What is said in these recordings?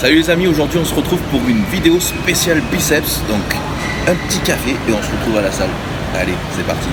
Salut les amis, aujourd'hui on se retrouve pour une vidéo spéciale biceps, donc un petit café et on se retrouve à la salle. Allez, c'est parti.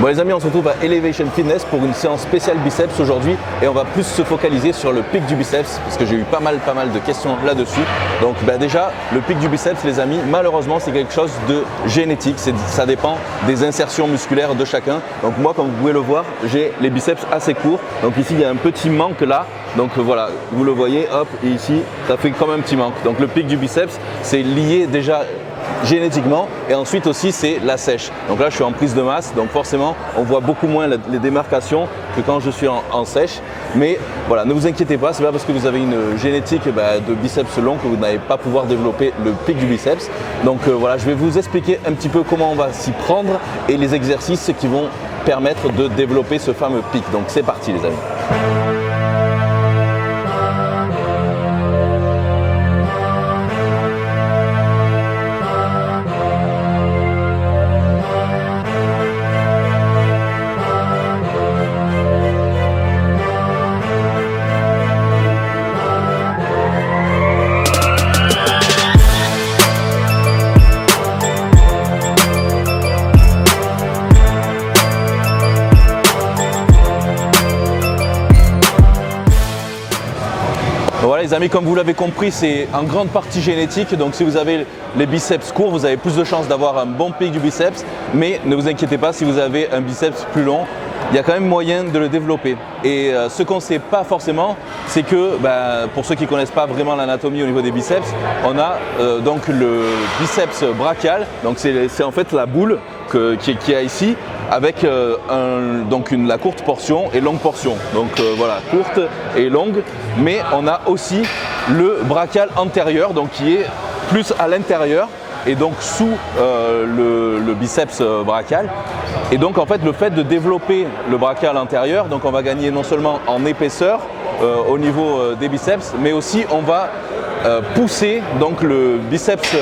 Bon les amis, on se retrouve à Elevation Fitness pour une séance spéciale biceps aujourd'hui et on va plus se focaliser sur le pic du biceps parce que j'ai eu pas mal de questions là-dessus. Donc déjà, le pic du biceps les amis, malheureusement c'est quelque chose de génétique, ça dépend des insertions musculaires de chacun. Donc moi comme vous pouvez le voir, j'ai les biceps assez courts, donc ici il y a un petit manque là. Donc voilà, vous le voyez, hop, et ici ça fait comme un petit manque. Donc le pic du biceps c'est lié déjà génétiquement et ensuite aussi c'est la sèche. Donc là je suis en prise de masse, donc forcément on voit beaucoup moins les démarcations que quand je suis en sèche. Mais voilà, ne vous inquiétez pas, c'est pas parce que vous avez une génétique de biceps long que vous n'allez pas pouvoir développer le pic du biceps. Donc voilà, je vais vous expliquer un petit peu comment on va s'y prendre et les exercices qui vont permettre de développer ce fameux pic. Donc c'est parti les amis. Voilà les amis, comme vous l'avez compris, c'est en grande partie génétique. Donc si vous avez les biceps courts, vous avez plus de chances d'avoir un bon pic du biceps. Mais ne vous inquiétez pas, si vous avez un biceps plus long, il y a quand même moyen de le développer. Et ce qu'on ne sait pas forcément, c'est que pour ceux qui ne connaissent pas vraiment l'anatomie au niveau des biceps, on a donc le biceps brachial. Donc c'est en fait la boule qui est ici, avec la courte portion et longue portion. Donc voilà, courte et longue. Mais on a aussi le brachial antérieur, donc qui est plus à l'intérieur et donc sous le biceps brachial. Et donc en fait le fait de développer le brachial antérieur, donc on va gagner non seulement en épaisseur au niveau des biceps, mais aussi on va pousser donc le biceps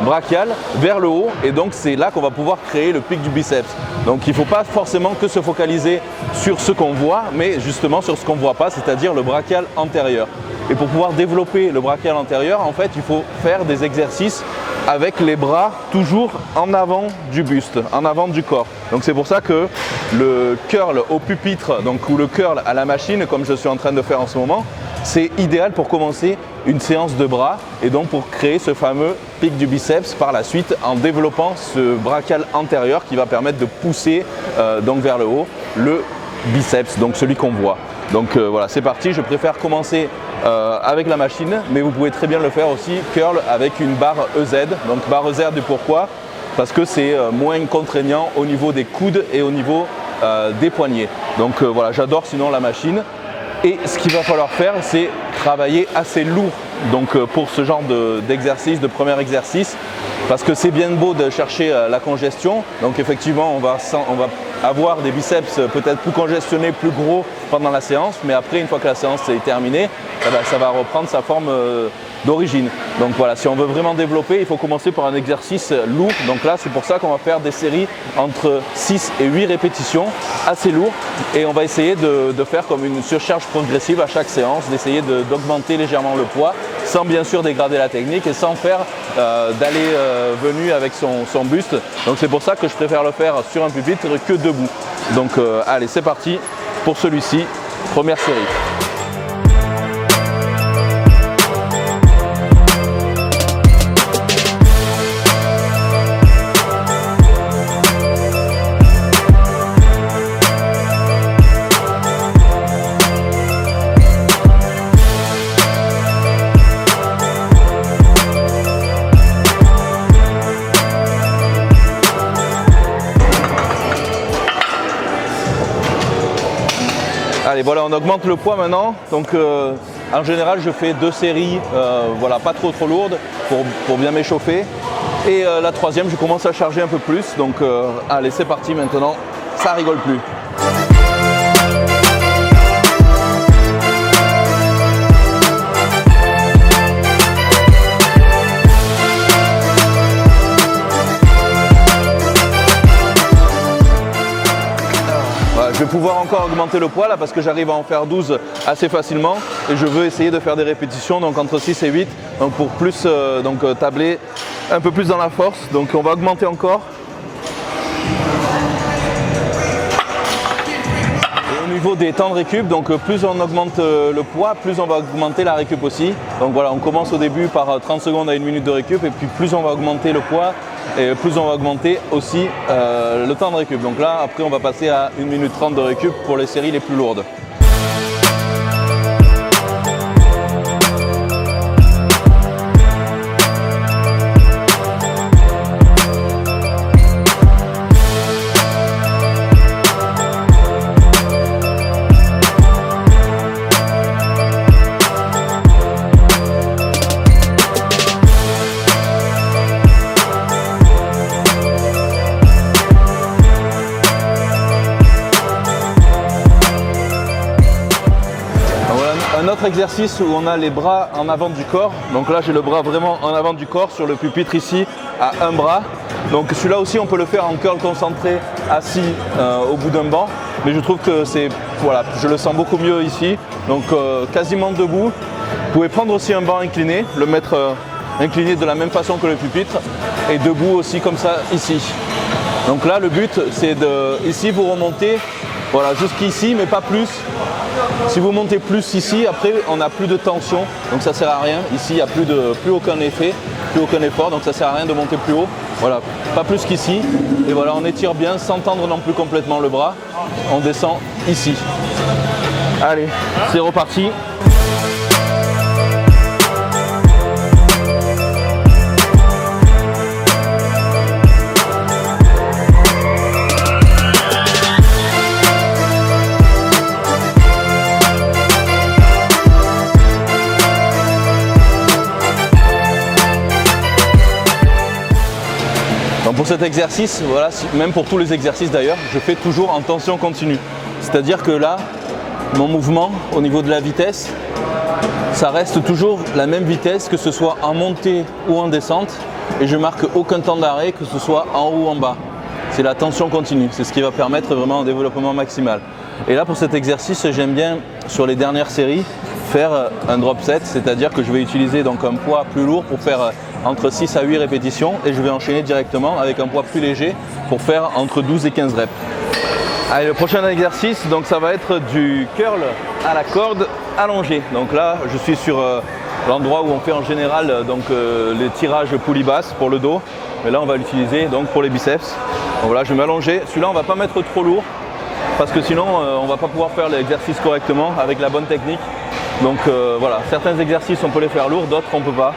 brachial vers le haut et donc c'est là qu'on va pouvoir créer le pic du biceps. Donc il ne faut pas forcément que se focaliser sur ce qu'on voit, mais justement sur ce qu'on ne voit pas, c'est-à-dire le brachial antérieur. Et pour pouvoir développer le brachial antérieur, en fait, il faut faire des exercices avec les bras toujours en avant du buste, en avant du corps. Donc c'est pour ça que le curl au pupitre, ou le curl à la machine, comme je suis en train de faire en ce moment, c'est idéal pour commencer une séance de bras et donc pour créer ce fameux pic du biceps par la suite en développant ce brachial antérieur qui va permettre de pousser vers le haut le biceps, donc celui qu'on voit. Donc voilà, c'est parti, je préfère commencer avec la machine, mais vous pouvez très bien le faire aussi curl avec une barre EZ. Donc barre EZ, pourquoi? Parce que c'est moins contraignant au niveau des coudes et au niveau des poignets. Donc voilà, j'adore sinon la machine. Et ce qu'il va falloir faire, c'est travailler assez lourd pour ce genre d'exercice, de premier exercice, parce que c'est bien beau de chercher la congestion. Donc effectivement, on va avoir des biceps peut-être plus congestionnés, plus gros pendant la séance, mais après, une fois que la séance est terminée, ça va reprendre sa forme d'origine. Donc voilà, si on veut vraiment développer, il faut commencer par un exercice lourd. Donc là, c'est pour ça qu'on va faire des séries entre 6 et 8 répétitions, assez lourd. Et on va essayer de faire comme une surcharge progressive à chaque séance, d'essayer d'augmenter légèrement le poids, sans bien sûr dégrader la technique et sans faire d'aller-venu avec son buste. Donc c'est pour ça que je préfère le faire sur un pupitre que debout. Donc allez, c'est parti pour celui-ci, première série. Allez, voilà, on augmente le poids maintenant. Donc en général, je fais 2 séries, pas trop lourdes pour bien m'échauffer. Et la troisième, je commence à charger un peu plus. Donc allez, c'est parti maintenant, ça rigole plus. pouvoir encore augmenter le poids là parce que j'arrive à en faire 12 assez facilement et je veux essayer de faire des répétitions donc entre 6 et 8 donc pour plus tabler un peu plus dans la force. Donc on va augmenter encore. Et au niveau des temps de récup, donc plus on augmente le poids, plus on va augmenter la récup aussi. Donc voilà, on commence au début par 30 secondes à 1 minute de récup et puis plus on va augmenter le poids et plus on va augmenter aussi le temps de récup. Donc là après on va passer à 1 minute 30 de récup pour les séries les plus lourdes. Un autre exercice où on a les bras en avant du corps. Donc là j'ai le bras vraiment en avant du corps sur le pupitre ici à un bras. Donc celui-là aussi on peut le faire en curl concentré assis au bout d'un banc. Mais je trouve que c'est, voilà, je le sens beaucoup mieux ici. Donc quasiment debout. Vous pouvez prendre aussi un banc incliné, le mettre incliné de la même façon que le pupitre. Et debout aussi comme ça ici. Donc là le but c'est de, ici vous remontez, voilà, jusqu'ici mais pas plus. Si vous montez plus ici, après on n'a plus de tension, donc ça sert à rien. Ici il n'y a plus aucun effet, plus aucun effort, donc ça sert à rien de monter plus haut. Voilà, pas plus qu'ici. Et voilà, on étire bien sans tendre non plus complètement le bras. On descend ici. Allez, c'est reparti. Donc pour cet exercice, voilà, même pour tous les exercices d'ailleurs, je fais toujours en tension continue. C'est-à-dire que là, mon mouvement au niveau de la vitesse, ça reste toujours la même vitesse que ce soit en montée ou en descente et je marque aucun temps d'arrêt que ce soit en haut ou en bas. C'est la tension continue, c'est ce qui va permettre vraiment un développement maximal. Et là pour cet exercice, j'aime bien sur les dernières séries faire un drop set, c'est-à-dire que je vais utiliser donc un poids plus lourd pour faire entre 6 à 8 répétitions et je vais enchaîner directement avec un poids plus léger pour faire entre 12 et 15 reps. Allez, le prochain exercice, donc ça va être du curl à la corde allongée. Donc là, je suis sur l'endroit où on fait en général les tirages poulie basse pour le dos. Mais là, on va l'utiliser donc pour les biceps. Donc voilà, je vais m'allonger. Celui-là, on ne va pas mettre trop lourd parce que sinon, on ne va pas pouvoir faire l'exercice correctement avec la bonne technique. Donc voilà, certains exercices, on peut les faire lourds, d'autres, on ne peut pas.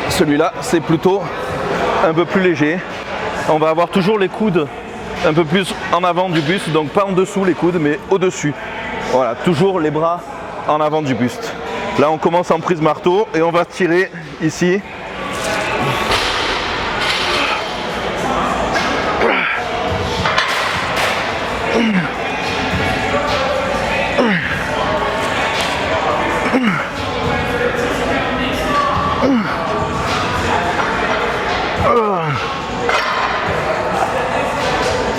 Celui-là, c'est plutôt un peu plus léger. On va avoir toujours les coudes un peu plus en avant du buste, donc pas en dessous les coudes, mais au-dessus. Voilà, toujours les bras en avant du buste. Là, on commence en prise marteau et on va tirer ici.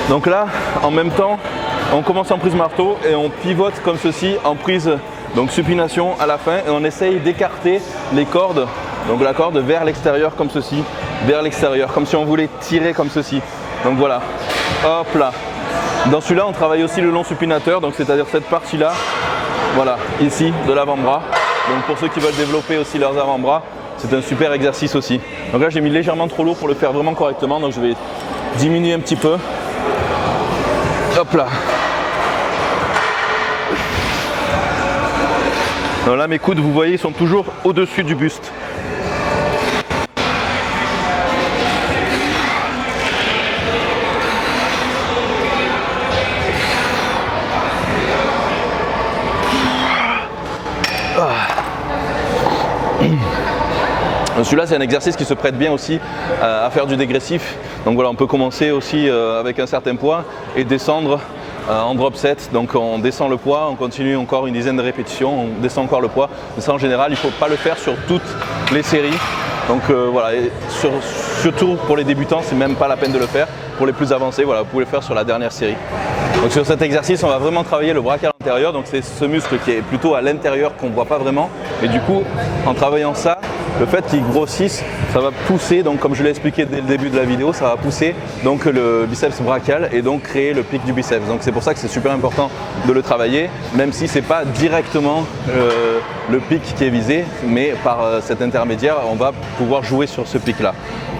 Donc là, en même temps, on commence en prise marteau et on pivote comme ceci en prise donc supination à la fin et on essaye d'écarter les cordes, donc la corde vers l'extérieur comme ceci, vers l'extérieur, comme si on voulait tirer comme ceci. Donc voilà, hop là. Dans celui-là, on travaille aussi le long supinateur, donc c'est-à-dire cette partie-là, voilà, ici, de l'avant-bras. Donc pour ceux qui veulent développer aussi leurs avant-bras, c'est un super exercice aussi. Donc là, j'ai mis légèrement trop lourd pour le faire vraiment correctement, donc je vais diminuer un petit peu. Hop là. Donc là mes coudes vous voyez sont toujours au-dessus du buste. Celui-là c'est un exercice qui se prête bien aussi à faire du dégressif. Donc voilà, on peut commencer aussi avec un certain poids et descendre en drop set. Donc on descend le poids, on continue encore une dizaine de répétitions, on descend encore le poids. Mais ça en général, il ne faut pas le faire sur toutes les séries. Donc voilà, et surtout pour les débutants, c'est même pas la peine de le faire. Pour les plus avancés, voilà, vous pouvez le faire sur la dernière série. Donc sur cet exercice, on va vraiment travailler le brachial antérieur, donc c'est ce muscle qui est plutôt à l'intérieur qu'on ne voit pas vraiment. Et du coup, en travaillant ça, le fait qu'il grossisse, ça va pousser, donc comme je l'ai expliqué dès le début de la vidéo, ça va pousser donc le biceps brachial et donc créer le pic du biceps. Donc c'est pour ça que c'est super important de le travailler, même si ce n'est pas directement le pic qui est visé, mais par cet intermédiaire, on va pouvoir jouer sur ce pic-là.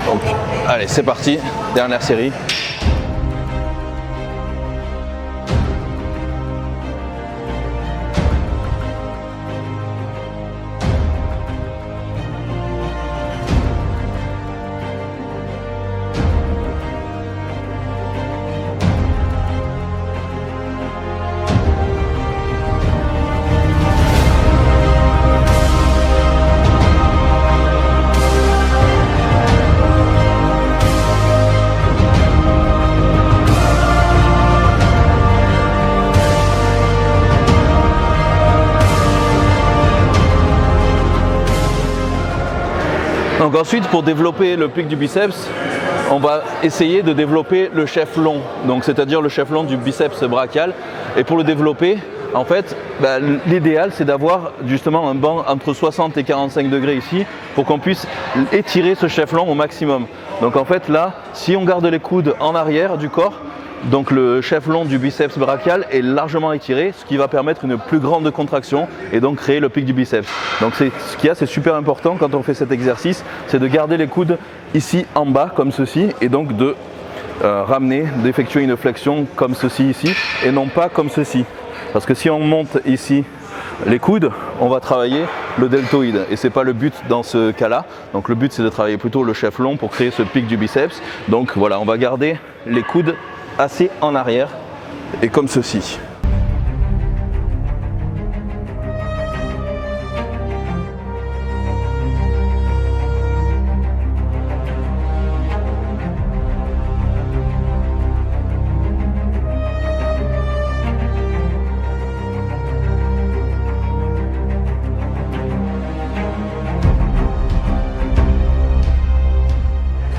Donc allez, c'est parti, dernière série. Donc ensuite, pour développer le pic du biceps, on va essayer de développer le chef long, donc c'est-à-dire le chef long du biceps brachial. Et pour le développer, en fait, l'idéal c'est d'avoir justement un banc entre 60 et 45 degrés ici pour qu'on puisse étirer ce chef long au maximum. Donc en fait là, si on garde les coudes en arrière du corps, donc le chef long du biceps brachial est largement étiré, ce qui va permettre une plus grande contraction et donc créer le pic du biceps. Donc ce qu'il y a, c'est super important quand on fait cet exercice, c'est de garder les coudes ici en bas comme ceci et donc de ramener, d'effectuer une flexion comme ceci ici et non pas comme ceci. Parce que si on monte ici les coudes, on va travailler le deltoïde et c'est pas le but dans ce cas-là. Donc le but c'est de travailler plutôt le chef long pour créer ce pic du biceps. Donc voilà, on va garder les coudes assez en arrière et comme ceci.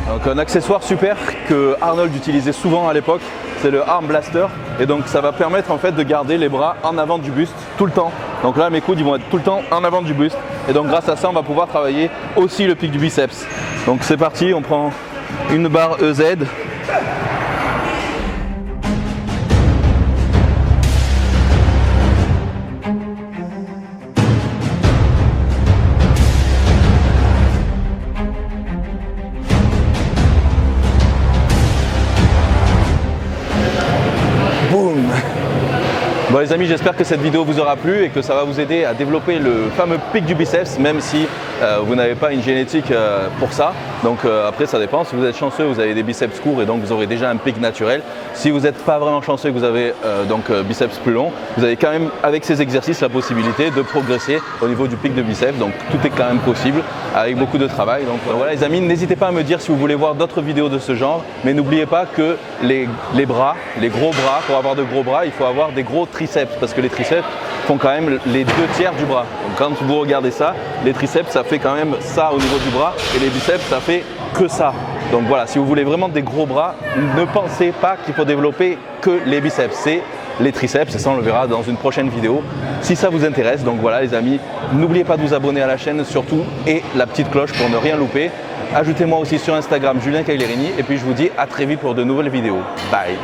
Donc un accessoire super que Arnold utilisait souvent à l'époque, c'est le arm blaster et donc ça va permettre en fait de garder les bras en avant du buste tout le temps. Donc là mes coudes ils vont être tout le temps en avant du buste et donc grâce à ça on va pouvoir travailler aussi le pic du biceps. Donc c'est parti, on prend une barre EZ. Boum. Bon les amis, j'espère que cette vidéo vous aura plu et que ça va vous aider à développer le fameux pic du biceps, même si vous n'avez pas une génétique pour ça. Donc après ça dépend, si vous êtes chanceux, vous avez des biceps courts et donc vous aurez déjà un pic naturel. Si vous n'êtes pas vraiment chanceux et que vous avez biceps plus longs, vous avez quand même avec ces exercices la possibilité de progresser au niveau du pic de biceps. Donc tout est quand même possible avec beaucoup de travail. Donc voilà les amis, n'hésitez pas à me dire si vous voulez voir d'autres vidéos de ce genre, mais n'oubliez pas que les bras, les gros bras, pour avoir de gros bras, il faut avoir des gros triceps parce que les triceps font quand même les 2 tiers du bras. Donc quand vous regardez ça, les triceps ça fait quand même ça au niveau du bras et les biceps ça fait que ça. Donc voilà, si vous voulez vraiment des gros bras, ne pensez pas qu'il faut développer que les biceps, c'est les triceps et ça on le verra dans une prochaine vidéo si ça vous intéresse. Donc voilà les amis, n'oubliez pas de vous abonner à la chaîne surtout et la petite cloche pour ne rien louper. Ajoutez-moi aussi sur Instagram Julien Cailerini et puis je vous dis à très vite pour de nouvelles vidéos. Bye.